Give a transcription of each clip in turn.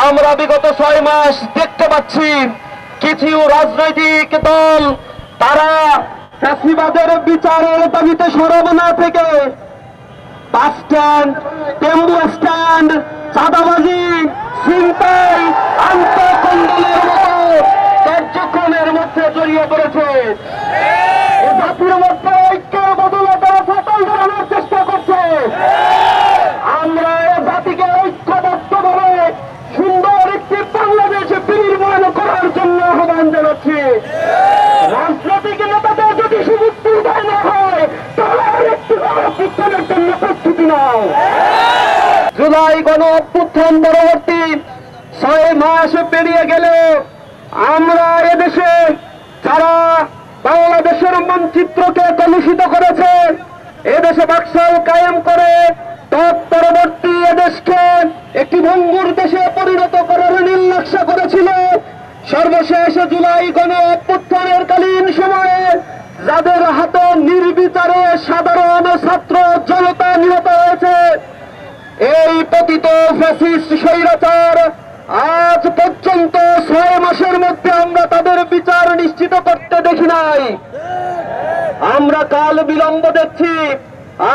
আমরা বিগত 6 মাস দেখতে পাচ্ছি কিছু রাজনৈতিক দল তারা ফ্যাসিবাদের বিচারের দাবিতে সরব না থেকে বাস স্ট্যান্ড, টেম্পো স্ট্যান্ড, চাঁদাবাজি, ছিনতাই, আন্তঃকন্দলের মতো কার্যক্রমের মধ্যে জড়িয়ে পড়েছে। জাতির মধ্যে ঐক্যের বদলে তারা ফাটল ধরানোর চেষ্টা করছে। আমরা এ জাতিকে ঐক্যবদ্ধভাবে সুন্দর একটি বাংলাদেশ বিনির্মাণ করার জন্য আহ্বান জানাচ্ছি। রাজনৈতিক নেতাদের যদি সুযুক্তি উদয় না হয় তাহলে আরেকটি গণঅভ্যুত্থানের জন্য প্রস্তুতি নাও। জুলাই গণঅভ্যুত্থান পরবর্তী 6 মাস পেরিয়ে গেলে আমরা এদেশে যারা বাংলাদেশের মানচিত্রকে কলুষিত করেছে, এদেশে বাকশাল কায়েম করে তৎপরবর্তী এদেশকে একটি ভঙ্গুর দেশে পরিণত করার নীল নকশা করেছিল, সর্বশেষ জুলাই গণঅভ্যুত্থানের কালীন সময়ে যাদের হাতে নির্বিচারে সাধারণ ছাত্র জনতা নিহত হয়েছে, এই পতিত ফ্যাসিস্ট স্বৈরাচার আজ পর্যন্ত 6 মাসের মধ্যে আমরা তাদের বিচার নিশ্চিত করতে দেখি নাই। আমরা কাল বিলম্ব দেখছি।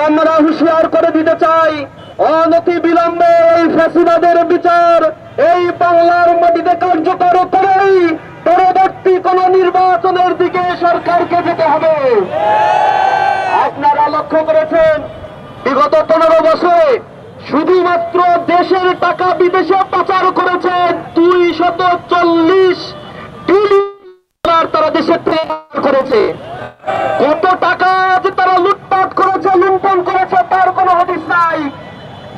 আমরা হুঁশিয়ার করে দিতে চাই, অনতি বিলম্বে এই ফ্যাসিবাদের বিচার এই বাংলার মাটিতে কার্যকর করেই পরবর্তী কোন নির্বাচনের দিকে সরকারকে যেতে হবে। আপনারা লক্ষ্য করেছেন বিগত 15 বছরে শুধুমাত্র দেশের টাকা বিদেশে পাচার করেছে 240 বিলিয়ন ডলার তারা দেশে পাচার করেছে। কত টাকা যে তারা লুটপাট করেছে, লুণ্ঠন করেছে তার কোনো হদিস নাই।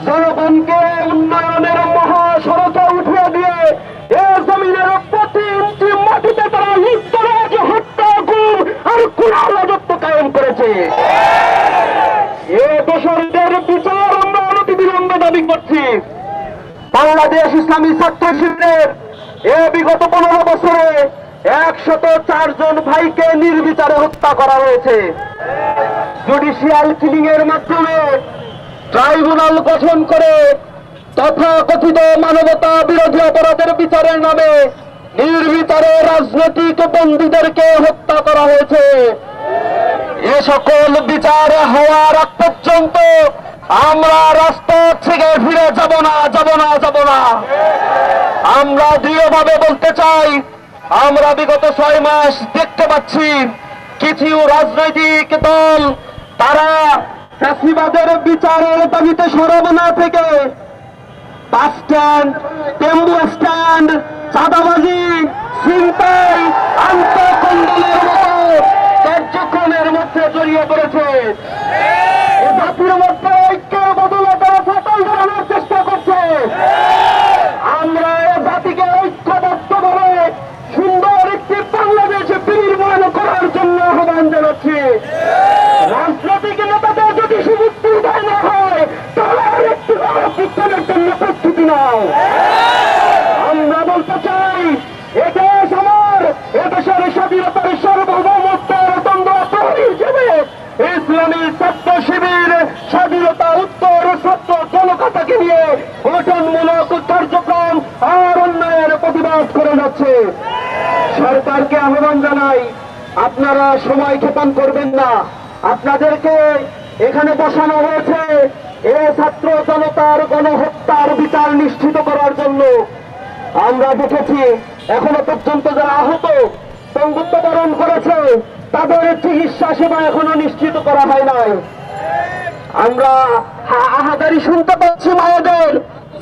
জনগণকে উন্নয়নের মহাসড়কে উঠিয়ে দিয়ে এ জমিনের প্রতি ইঞ্চি মাটিতে তারা লুটতরাজ, হত্যা, গুম আর খুনের রাজত্ব কায়েম করেছে। এ দোষরদের বিচার আমরা অনতিবিলম্বে দাবি করছি। বাংলাদেশ ইসলামী ছাত্র শিবিরের এ বিগত 15 বছরে 104 জন ভাইকে নির্বিচারে হত্যা করা হয়েছে। জুডিশিয়াল কিলিং এর মাধ্যমে ট্রাইব্যুনাল গঠন করে তথাকথিত মানবতা বিরোধী অপরাধের বিচারের নামে নির্বিচারে রাজনৈতিক বন্দীদেরকে হত্যা করা হয়েছে। এ সকল বিচার হওয়ার আগ পর্যন্ত আমরা রাস্তা থেকে ফিরে যাব না। আমরা দৃঢ়ভাবে বলতে চাই, আমরা বিগত 6 মাস দেখতে পাচ্ছি কিছু রাজনৈতিক দল তারা ফ্যাসিবাদের বিচারের দাবিতে সরব না থেকে বাস স্ট্যান্ড, টেম্পো স্ট্যান্ড, চাঁদাবাজি, ছিনতাই, আন্তঃকন্দলের মতো কার্যক্রমের মধ্যে জড়িয়ে পড়েছে। জাতির মধ্যে ঐক্যের বদলে তারা ফাটল ধরানোর চেষ্টা করছে। আমরা এ জাতিকে ঐক্যবদ্ধভাবে সুন্দর একটি বাংলাদেশ বিনির্মাণ করার জন্য আহ্বান জানাচ্ছি। রাজনৈতিক নেতাদের যদি সুযুক্তি উদয় না হয় তাহলে আরেকটি গণঅভ্যুত্থানের জন্য প্রস্তুতি নাও। আমরা বলতে চাই, এদেশ আমার, এদেশের স্বাধীনতার সার্বভৌমত্বের দ্বন্দ্ব প্রহরী হিসেবে ইসলামী ছাত্র শিবির স্বাধীনতা উত্তর ছাত্র জনতাকে নিয়ে গঠনমূলক কার্যক্রম আর অন্যায়ের প্রতিবাদ করে যাচ্ছে। সরকারকে আহ্বান জানাই, আপনারা সময় ক্ষেপণ করবেন না। আপনাদেরকে এখানে বসানো হয়েছে এ ছাত্র জনতার গণহত্যার বিচার নিশ্চিত করার জন্য। আমরা দেখেছি এখনো পর্যন্ত যারা আহত, পঙ্গুত্ব বরণ করেছে, তাদের চিকিৎসা সেবা এখনো নিশ্চিত করা হয় নাই। আমরা আহাজারি শুনতে পাচ্ছি মায়েদের,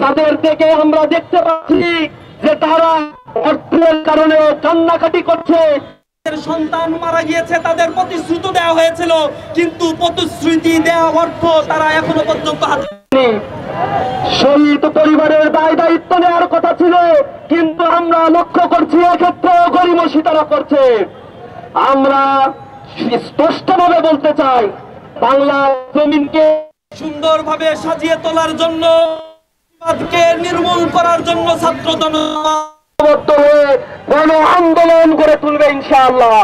যাদের থেকে আমরা দেখতে পাচ্ছি যে তারা অর্থের কারণে কান্নাকাটি করছে। সন্তান মারা গিয়েছে, তাদের প্রতিশ্রুতি দেওয়া হয়েছিল, কিন্তু প্রতিশ্রুতি দেওয়া অর্থ তারা এখনো পর্যন্ত হাতে শহীদ পরিবারের দায় দায়িত্ব নেওয়ার কথা ছিল, কিন্তু আমরা লক্ষ্য করছি এক্ষেত্রে গরিমসি তারা করছে। আমরা স্পষ্টভাবে বলতে চাই, বাংলা জমিনকে সুন্দরভাবে সাজিয়ে তোলার জন্য, নির্মূল করার জন্য ছাত্র জনতা গণ আন্দোলন করে তুলবে ইনশাআল্লাহ।